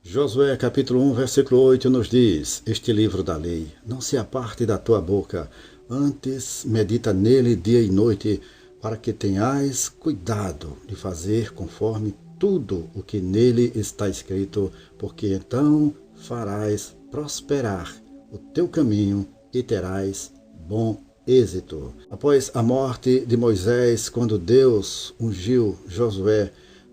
Josué capítulo 1, versículo 8 nos diz: Este livro da lei não se aparte da tua boca, antes medita nele dia e noite, para que tenhais cuidado de fazer conforme tudo o que nele está escrito, porque então farás prosperar o teu caminho e terás bom êxito. Após a morte de Moisés, quando Deus ungiu Josué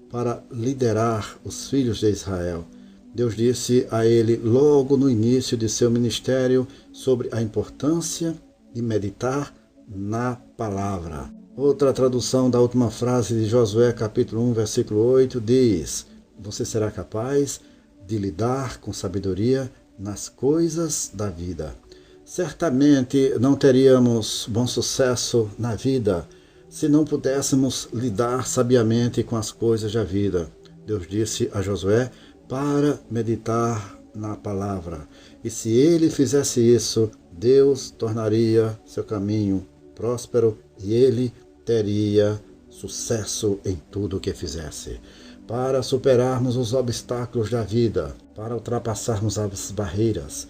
para liderar os filhos de Israel, Deus disse a ele logo no início de seu ministério sobre a importância de meditar na palavra. Outra tradução da última frase de Josué capítulo 1, versículo 8 diz: Você será capaz de lidar com sabedoria nas coisas da vida. Certamente não teríamos bom sucesso na vida se não pudéssemos lidar sabiamente com as coisas da vida. Deus disse a Josué para meditar na palavra. E se ele fizesse isso, Deus tornaria seu caminho próspero e ele teria sucesso em tudo o que fizesse. Para superarmos os obstáculos da vida, para ultrapassarmos as barreiras,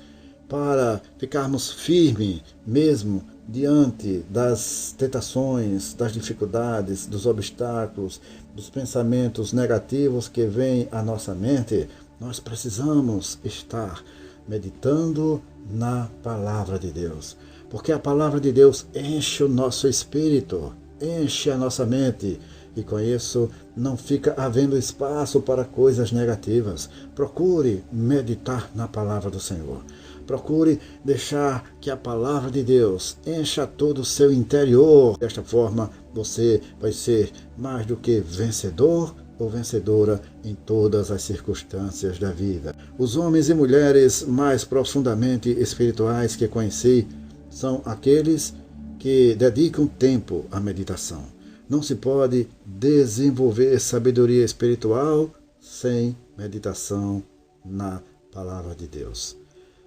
para ficarmos firmes mesmo diante das tentações, das dificuldades, dos obstáculos, dos pensamentos negativos que vêm à nossa mente, nós precisamos estar meditando na palavra de Deus. Porque a palavra de Deus enche o nosso espírito, enche a nossa mente, e com isso não fica havendo espaço para coisas negativas. Procure meditar na palavra do Senhor. Procure deixar que a palavra de Deus encha todo o seu interior. Desta forma, você vai ser mais do que vencedor ou vencedora em todas as circunstâncias da vida. Os homens e mulheres mais profundamente espirituais que conheci são aqueles que dedicam tempo à meditação. Não se pode desenvolver sabedoria espiritual sem meditação na palavra de Deus.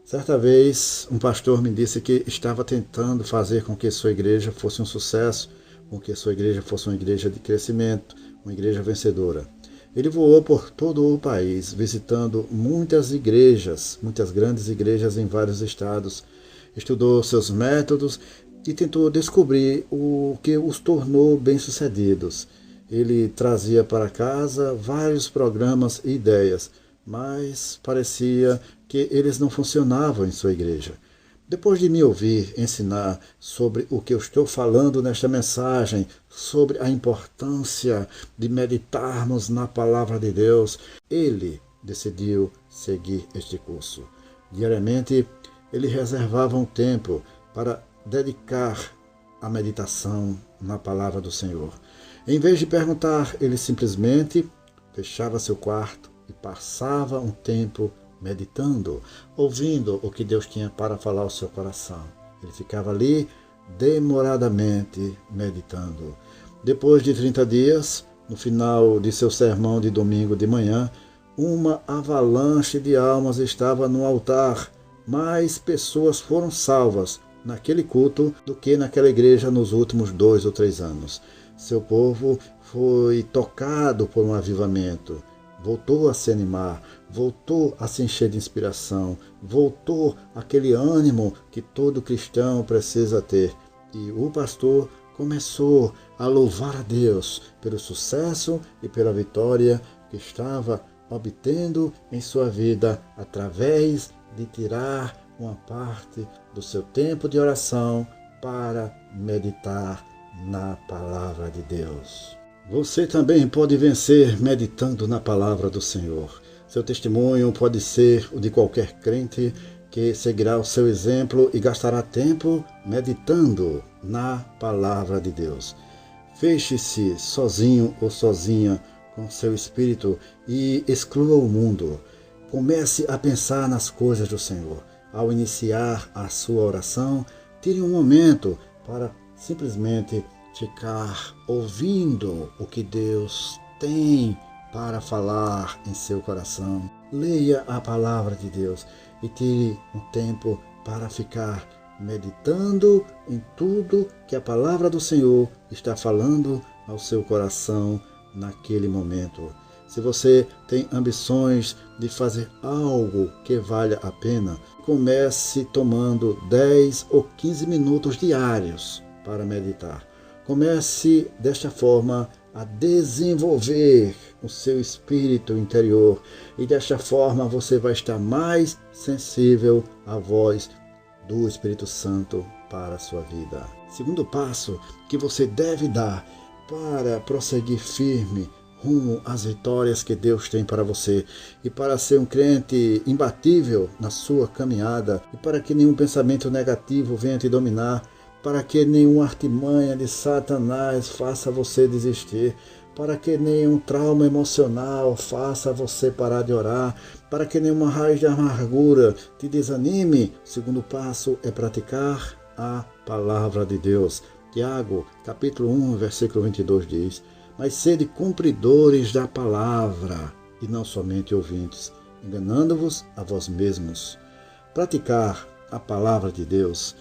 Certa vez, um pastor me disse que estava tentando fazer com que sua igreja fosse um sucesso, com que sua igreja fosse uma igreja de crescimento, uma igreja vencedora. Ele voou por todo o país, visitando muitas igrejas, muitas grandes igrejas em vários estados, estudou seus métodos e tentou descobrir o que os tornou bem-sucedidos. Ele trazia para casa vários programas e ideias, mas parecia que eles não funcionavam em sua igreja. Depois de me ouvir ensinar sobre o que eu estou falando nesta mensagem, sobre a importância de meditarmos na palavra de Deus, ele decidiu seguir este curso. Diariamente, ele reservava um tempo para dedicar à meditação na palavra do Senhor. Em vez de perguntar, ele simplesmente fechava seu quarto e passava um tempo meditando, ouvindo o que Deus tinha para falar ao seu coração. Ele ficava ali demoradamente meditando. Depois de 30 dias, no final de seu sermão de domingo de manhã, uma avalanche de almas estava no altar. Mais pessoas foram salvas naquele culto do que naquela igreja nos últimos 2 ou 3 anos. Seu povo foi tocado por um avivamento. Voltou a se animar, voltou a se encher de inspiração, voltou aquele ânimo que todo cristão precisa ter. E o pastor começou a louvar a Deus pelo sucesso e pela vitória que estava obtendo em sua vida através de tirar uma parte do seu tempo de oração para meditar na palavra de Deus. Você também pode vencer meditando na palavra do Senhor. Seu testemunho pode ser o de qualquer crente que seguirá o seu exemplo e gastará tempo meditando na palavra de Deus. Feche-se sozinho ou sozinha com seu espírito e exclua o mundo. Comece a pensar nas coisas do Senhor. Ao iniciar a sua oração, tire um momento para simplesmente ficar ouvindo o que Deus tem para falar em seu coração. Leia a palavra de Deus e tire um tempo para ficar meditando em tudo que a palavra do Senhor está falando ao seu coração naquele momento. Se você tem ambições de fazer algo que valha a pena, comece tomando 10 ou 15 minutos diários para meditar. Comece desta forma a desenvolver o seu espírito interior e desta forma você vai estar mais sensível à voz do Espírito Santo para a sua vida. Segundo passo que você deve dar para prosseguir firme rumo às vitórias que Deus tem para você e para ser um crente imbatível na sua caminhada e para que nenhum pensamento negativo venha te dominar, para que nenhuma artimanha de Satanás faça você desistir, para que nenhum trauma emocional faça você parar de orar, para que nenhuma raiz de amargura te desanime. O segundo passo é praticar a palavra de Deus. Tiago, capítulo 1, versículo 22 diz: mas sede cumpridores da palavra, e não somente ouvintes, enganando-vos a vós mesmos. Praticar a palavra de Deus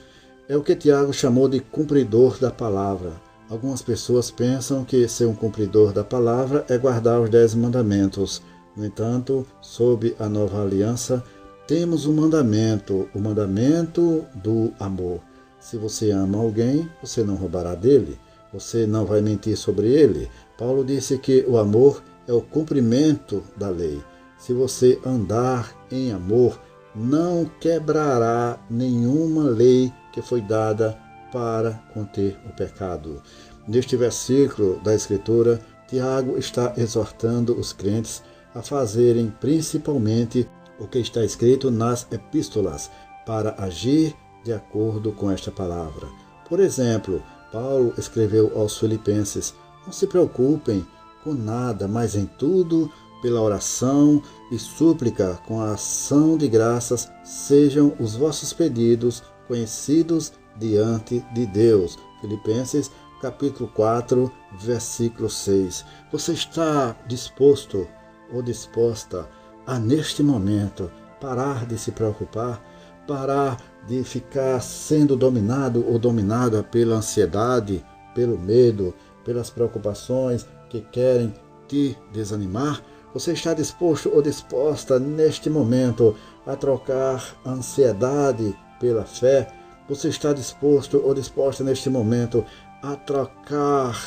é o que Tiago chamou de cumpridor da palavra. Algumas pessoas pensam que ser um cumpridor da palavra é guardar os 10 mandamentos. No entanto, sob a nova aliança, temos um mandamento, o mandamento do amor. Se você ama alguém, você não roubará dele, você não vai mentir sobre ele. Paulo disse que o amor é o cumprimento da lei. Se você andar em amor, não quebrará nenhuma lei que foi dada para conter o pecado. Neste versículo da Escritura, Tiago está exortando os crentes a fazerem principalmente o que está escrito nas epístolas, para agir de acordo com esta palavra. Por exemplo, Paulo escreveu aos Filipenses: não se preocupem com nada, mas em tudo, pela oração e súplica, com a ação de graças, sejam os vossos pedidos conhecidos diante de Deus. Filipenses, capítulo 4, versículo 6. Você está disposto ou disposta a, neste momento, parar de se preocupar, parar de ficar sendo dominado ou dominada pela ansiedade, pelo medo, pelas preocupações que querem te desanimar? Você está disposto ou disposta neste momento a trocar a ansiedade pela fé? Você está disposto ou disposta neste momento a trocar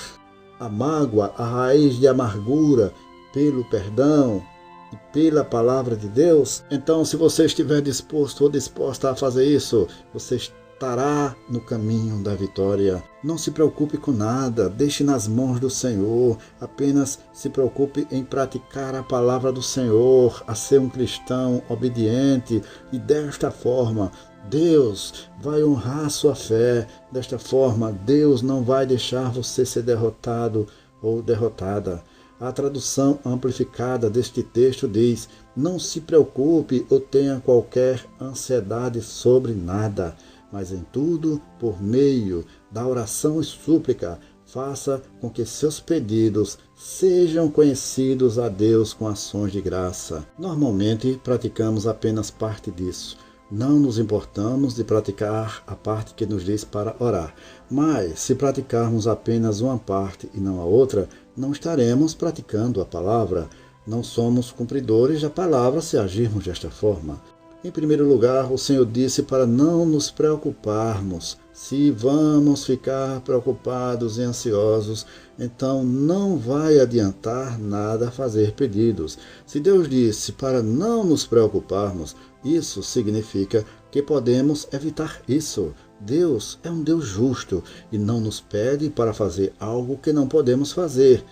a mágoa, a raiz de amargura pelo perdão e pela palavra de Deus? Então, se você estiver disposto ou disposta a fazer isso, você estará no caminho da vitória. Não se preocupe com nada, deixe nas mãos do Senhor, apenas se preocupe em praticar a palavra do Senhor, a ser um cristão obediente, e desta forma Deus vai honrar sua fé. Desta forma Deus não vai deixar você ser derrotado ou derrotada. A tradução amplificada deste texto diz: não se preocupe ou tenha qualquer ansiedade sobre nada, mas em tudo, por meio da oração e súplica, faça com que seus pedidos sejam conhecidos a Deus com ações de graça. Normalmente praticamos apenas parte disso. Não nos importamos de praticar a parte que nos diz para orar. Mas, se praticarmos apenas uma parte e não a outra, não estaremos praticando a palavra. Não somos cumpridores da palavra se agirmos desta forma. Em primeiro lugar, o Senhor disse para não nos preocuparmos. Se vamos ficar preocupados e ansiosos, então não vai adiantar nada fazer pedidos. Se Deus disse para não nos preocuparmos, isso significa que podemos evitar isso. Deus é um Deus justo e não nos pede para fazer algo que não podemos fazer.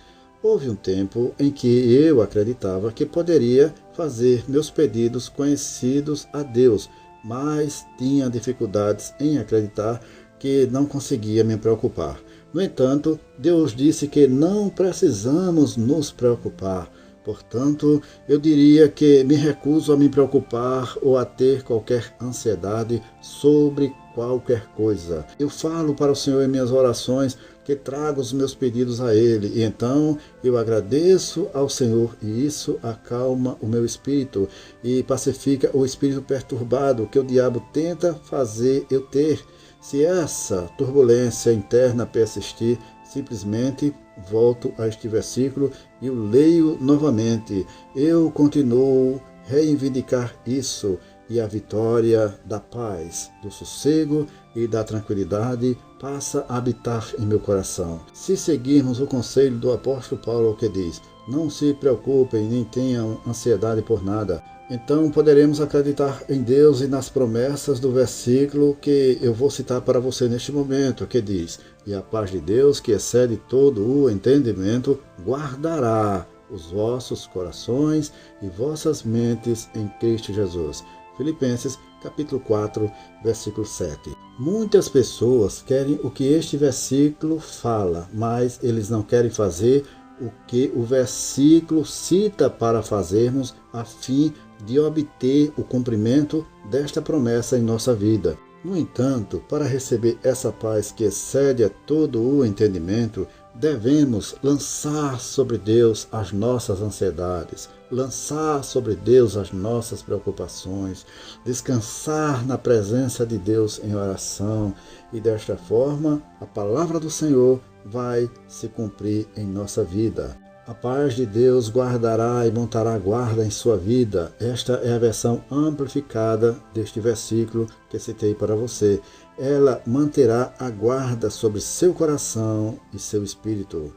Houve um tempo em que eu acreditava que poderia fazer meus pedidos conhecidos a Deus, mas tinha dificuldades em acreditar que não conseguia me preocupar. No entanto, Deus disse que não precisamos nos preocupar. Portanto, eu diria que me recuso a me preocupar ou a ter qualquer ansiedade sobre qualquer coisa. Eu falo para o Senhor em minhas orações que trago os meus pedidos a Ele, e então eu agradeço ao Senhor, e isso acalma o meu espírito e pacifica o espírito perturbado que o diabo tenta fazer eu ter. Se essa turbulência interna persistir, Simplesmente volto a este versículo e o leio novamente. Eu continuo a reivindicar isso, e a vitória da paz, do sossego e da tranquilidade passa a habitar em meu coração. Se seguirmos o conselho do apóstolo Paulo, que diz: não se preocupem nem tenham ansiedade por nada, então poderemos acreditar em Deus e nas promessas do versículo que eu vou citar para você neste momento, que diz: e a paz de Deus, que excede todo o entendimento, guardará os vossos corações e vossas mentes em Cristo Jesus. Filipenses capítulo 4, versículo 7. Muitas pessoas querem o que este versículo fala, mas eles não querem fazer o que o versículo cita para fazermos a fim de obter o cumprimento desta promessa em nossa vida. No entanto, para receber essa paz que excede a todo o entendimento, devemos lançar sobre Deus as nossas ansiedades, lançar sobre Deus as nossas preocupações, descansar na presença de Deus em oração, e desta forma a palavra do Senhor vai se cumprir em nossa vida. A paz de Deus guardará e montará guarda em sua vida. Esta é a versão amplificada deste versículo que citei para você. Ela manterá a guarda sobre seu coração e seu espírito.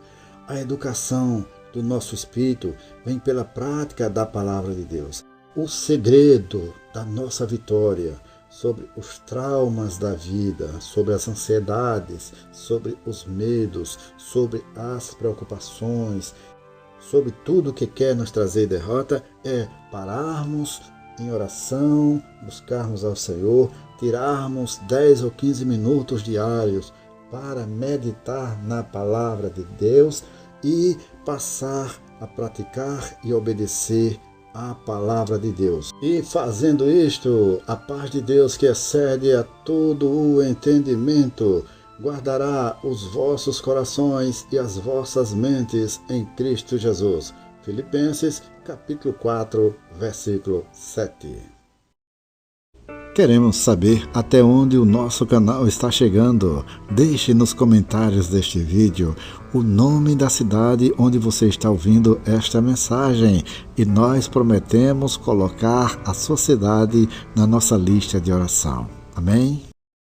A educação do nosso espírito vem pela prática da palavra de Deus. O segredo da nossa vitória sobre os traumas da vida, sobre as ansiedades, sobre os medos, sobre as preocupações, sobre tudo que quer nos trazer derrota, é pararmos em oração, buscarmos ao Senhor, tirarmos 10 ou 15 minutos diários para meditar na palavra de Deus e passar a praticar e obedecer a palavra de Deus. E fazendo isto, a paz de Deus, que excede a todo o entendimento, guardará os vossos corações e as vossas mentes em Cristo Jesus. Filipenses capítulo 4, versículo 7. Queremos saber até onde o nosso canal está chegando. Deixe nos comentários deste vídeo o nome da cidade onde você está ouvindo esta mensagem e nós prometemos colocar a sua cidade na nossa lista de oração. Amém?